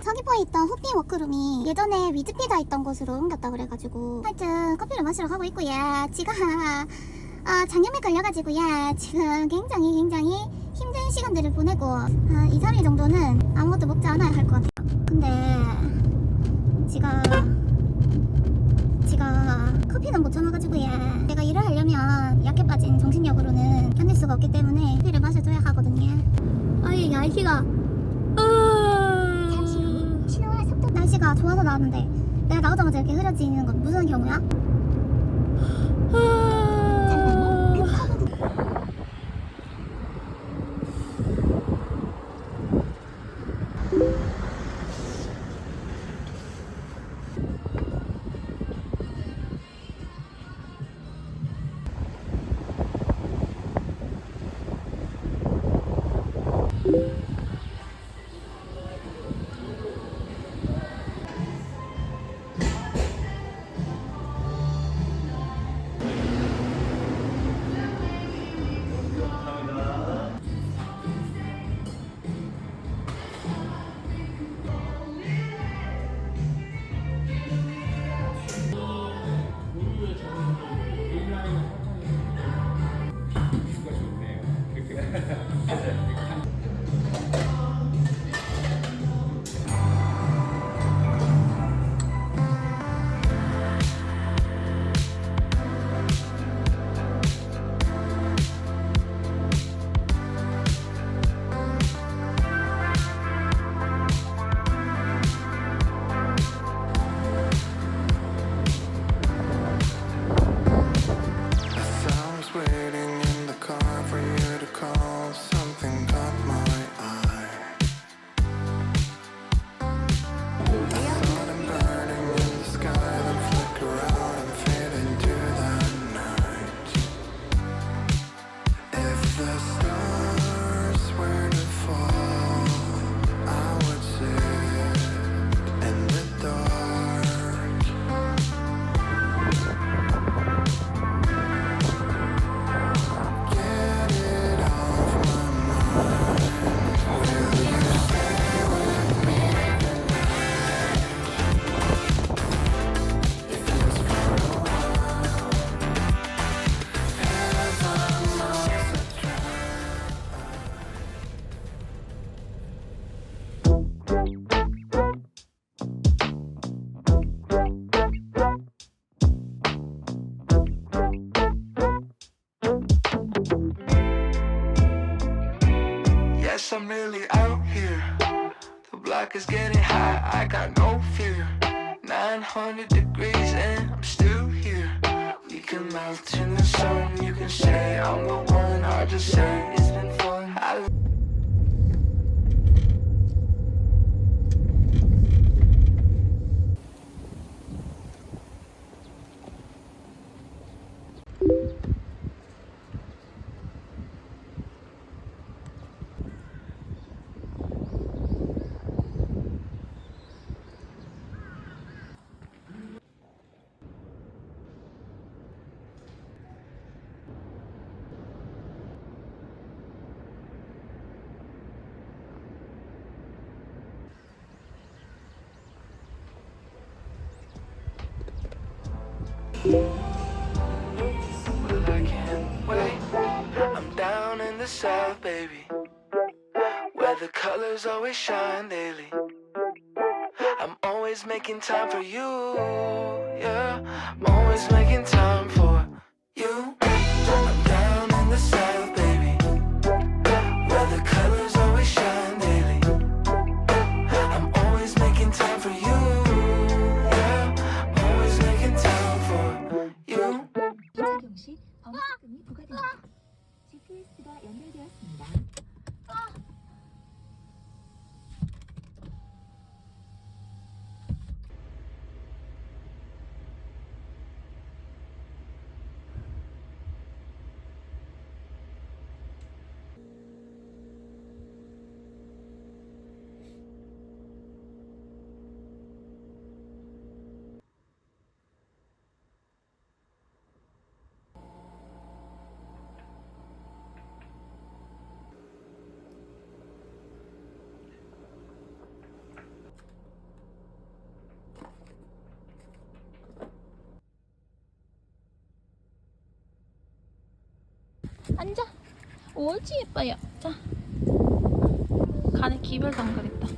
서귀포에 있던 호핑 워크룸이 예전에 위즈피자 있던 곳으로 옮겼다 그래가지고 하여튼 커피를 마시러 가고 있고, 지가 장염에 걸려가지고 지금 굉장히 힘든 시간들을 보내고 2, 3일 정도는 아무것도 먹지 않아야 할 것 같아요. 근데 지가 커피는 못 참아가지고 내가 일을 하려면 약해 빠진 정신력으로는 견딜 수가 없기 때문에 커피를 마셔줘야 하거든요. 아이 날씨가 잠시 후 신호와 속도 날씨가 좋아서 나왔는데 내가 나오자마자 이렇게 흐려지는 건 무슨 경우야? I'm really out here. The block is getting hot, I got no fear. 900 degrees and I'm still here. We can melt in the sun, you can say I'm the one. I just say it's been fun. Well, I can't wait. I'm down in the south, baby, where the colors always shine daily. I'm always making time for you, I'm always making time for you. I'm down in the south, baby, where the colors always shine daily. I'm always making time for you, I'm always making time for you. 이차경시 범칙금이 부과됩니다. GPS가 연결되었습니다. 앉아. 옳지 예뻐요. 자. 간에 기별도 안 그랬다.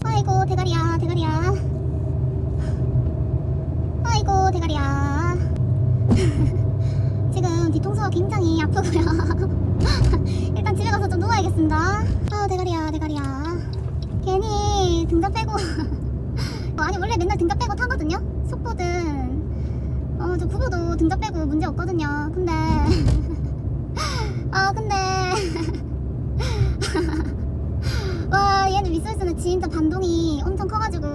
아이고 대가리야 대가리야. 아이고 대가리야. 지금 뒤통수가 굉장히 아프고요. 일단 집에 가서 좀 누워야겠습니다. 아 대가리야 대가리야. 괜히 등잔 빼고 아니 원래 맨날 등잔 빼고 타거든요. 속보든 저 구보도 등잔 빼고 문제 없거든요. 근데 근데 와 얘는 윗소리스는 진짜 반동이 엄청 커가지고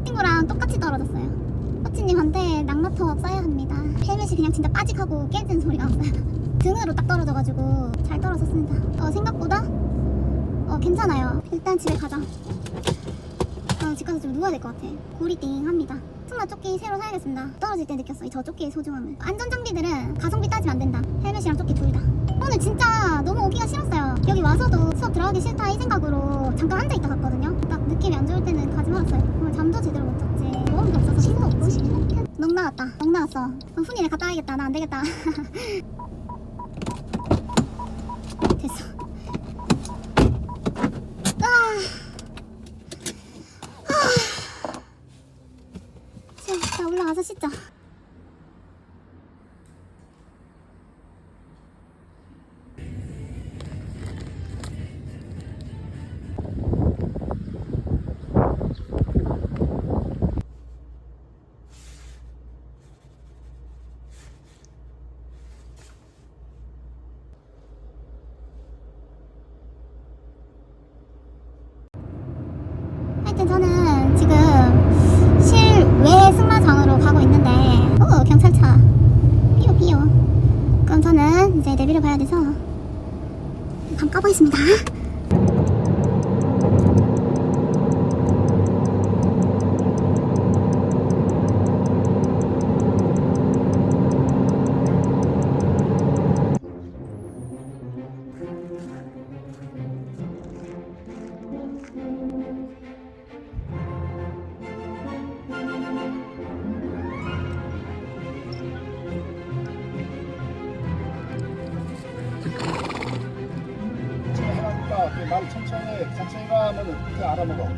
친구랑 똑같이 떨어졌어요. 코치님한테 낙마턱 써야 합니다. 헬멧이 그냥 진짜 빠직하고 깨지는 소리가 났어요. 등으로 딱 떨어져가지고 잘 떨어졌습니다. 생각보다 괜찮아요. 일단 집에 가자. 집 가서 좀 누워야 될 것 같아. 골이 띵합니다. 승마 조끼 새로 사야겠습니다. 떨어질 때 느꼈어 저 조끼의 소중함을. 안전장비들은 가성비 따지면 안 된다. 헬멧이랑 조끼 둘 다. 오늘 진짜 너무 오기가 싫었어요. 여기 와서도 수업 들어가기 싫다 이 생각으로 잠깐 앉아있다 갔거든요. 딱 느낌이 안 좋을 때는 가지 말았어요. 오늘 잠도 제대로 못 잤지. 먹은 게 없어서 힘도 없지. 넋 나갔다. 넋 나갔어. 훈이네 갔다 와야겠다. 나 안 되겠다. 됐어. 자 올라가서 씻자. 하여튼 저는 지금 실외 승마장으로 가고 있는데 경찰차 삐요. 그럼 저는 이제 내비를 봐야 돼서 한번 까보겠습니다. 말 천천히 가면은 그때 알아먹어.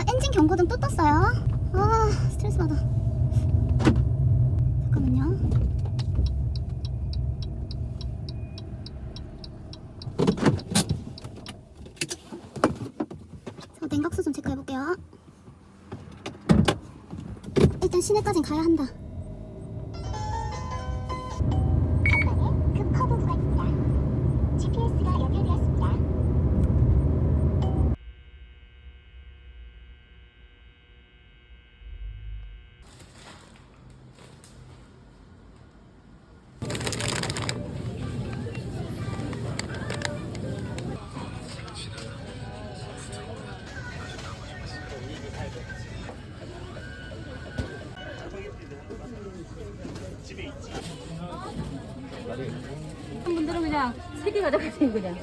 엔진 경고등 또 떴어요. 아 스트레스 받아. 잠깐만요. 자, 냉각수 좀 체크해볼게요. 일단 시내까진 가야 한다. 전방에 급 커브 구간입니다. GPS가 연결되었습니다. 한 분들은 그냥 3개 가져가세요 그냥.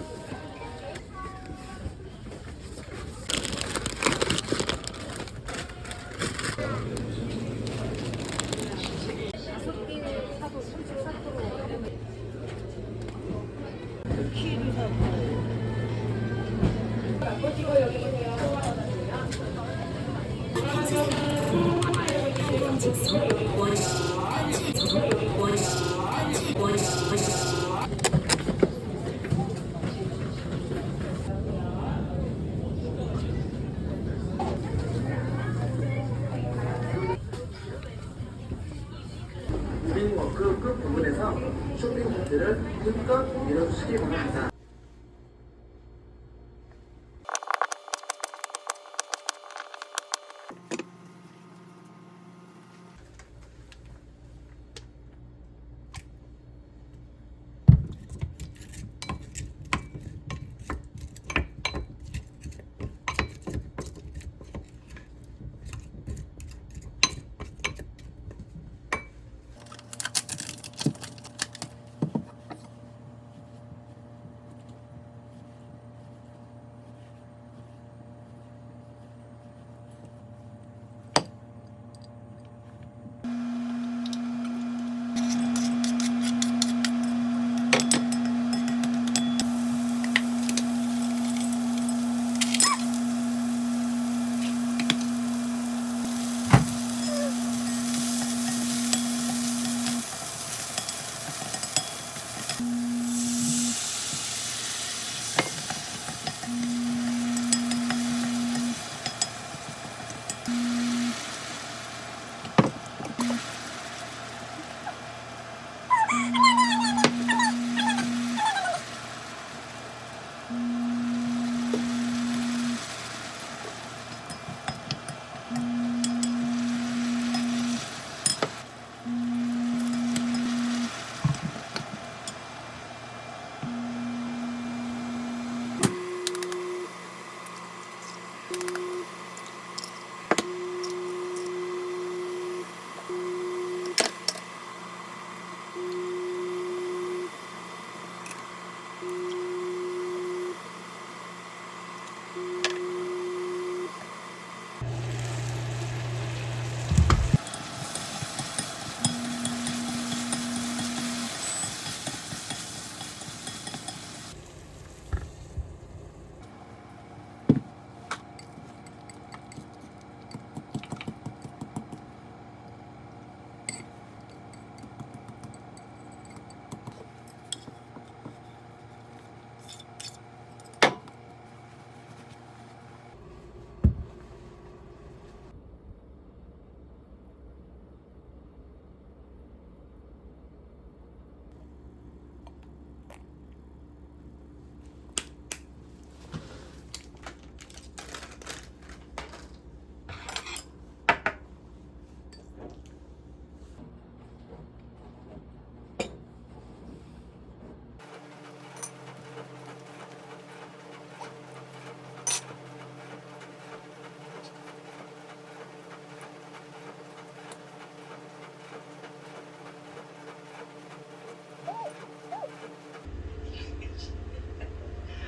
그 끝 부분에서 쇼핑모드를 흠껏 밀어주시기 바랍니다.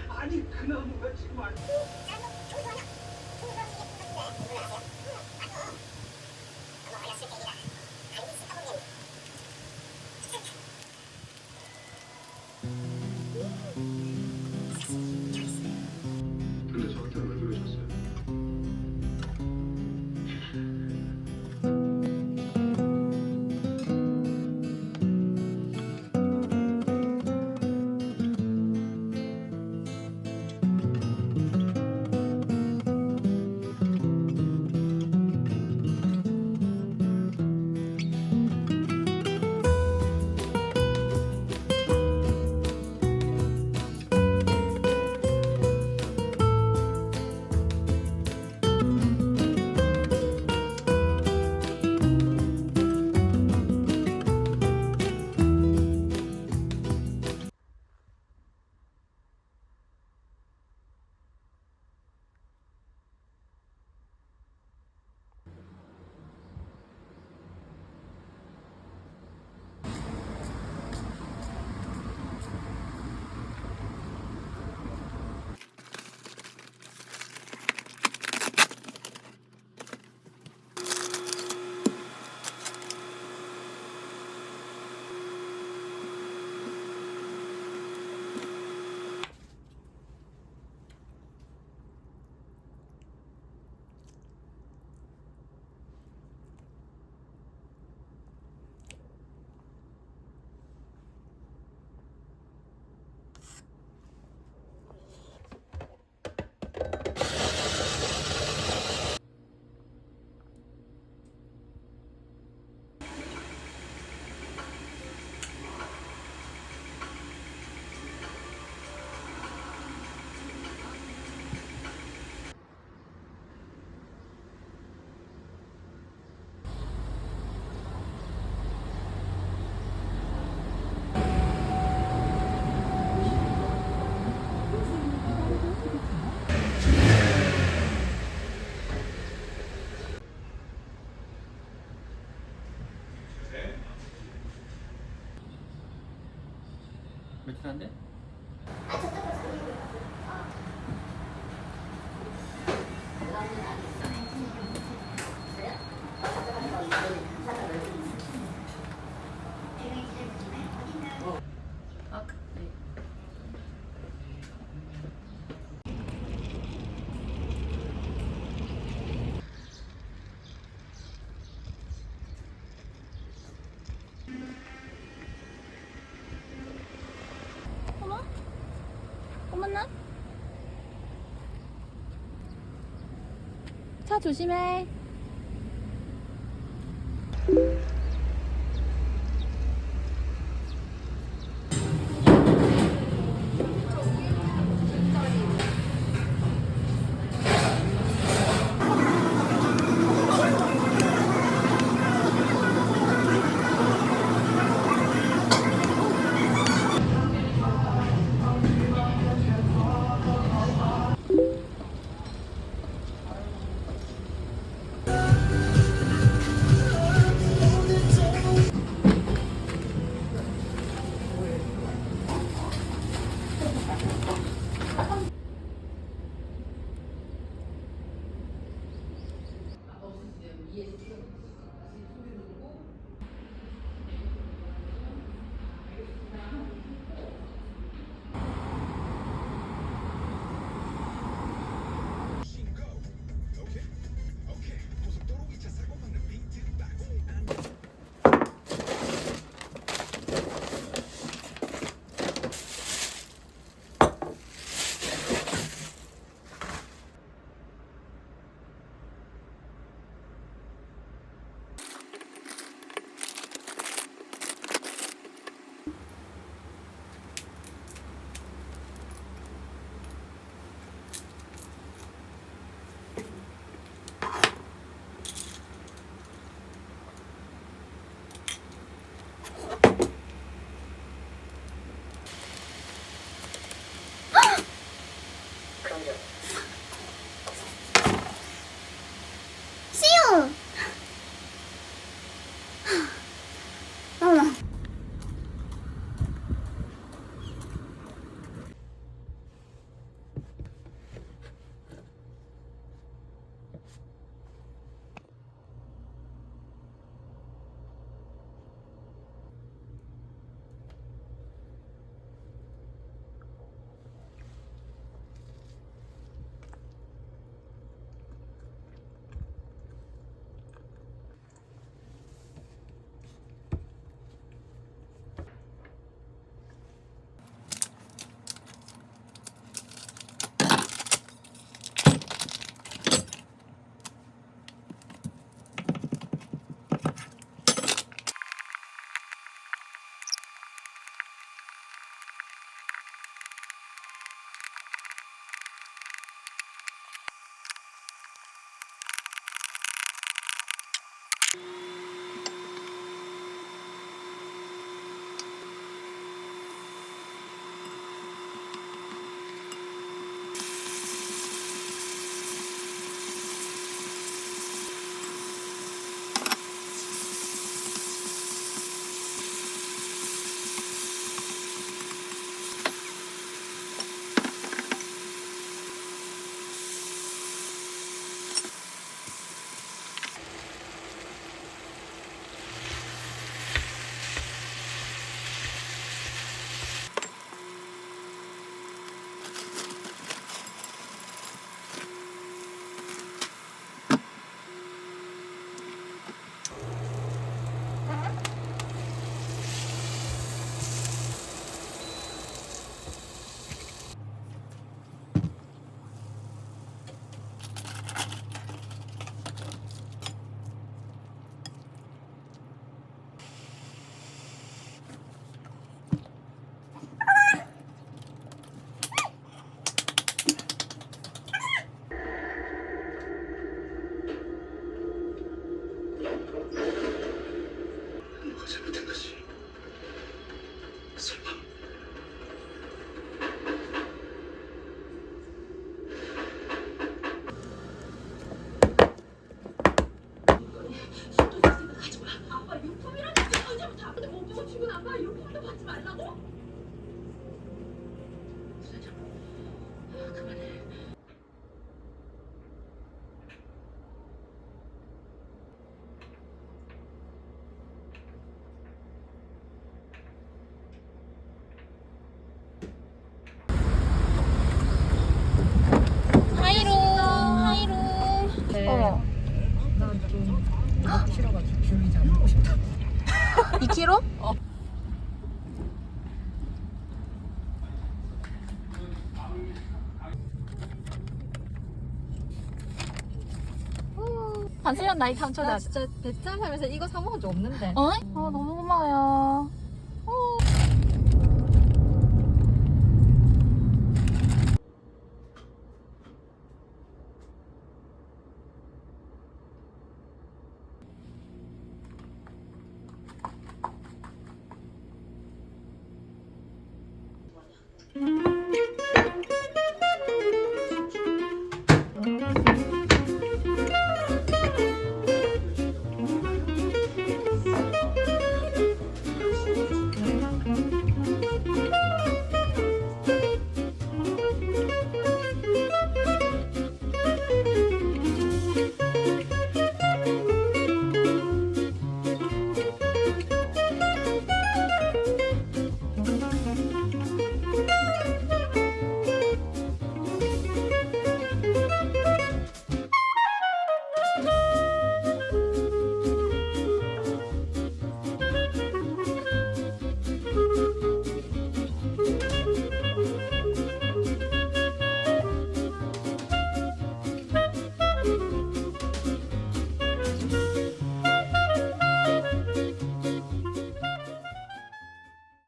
아니 그나무가 지금 안 근데 저한테 왜 그러셨어요? 매트한데? 어머? 어머나? 차 조심해. 시우! 어머. 하이로 하이로. 어머. 나좀 먹기 싫어가지고 기울이지 않고 싶다. 2kg? 반수연 나이 감초다. 나 진짜 베트남 살면서 이거 사 먹은 적 없는데. 어? 너무 고마워요.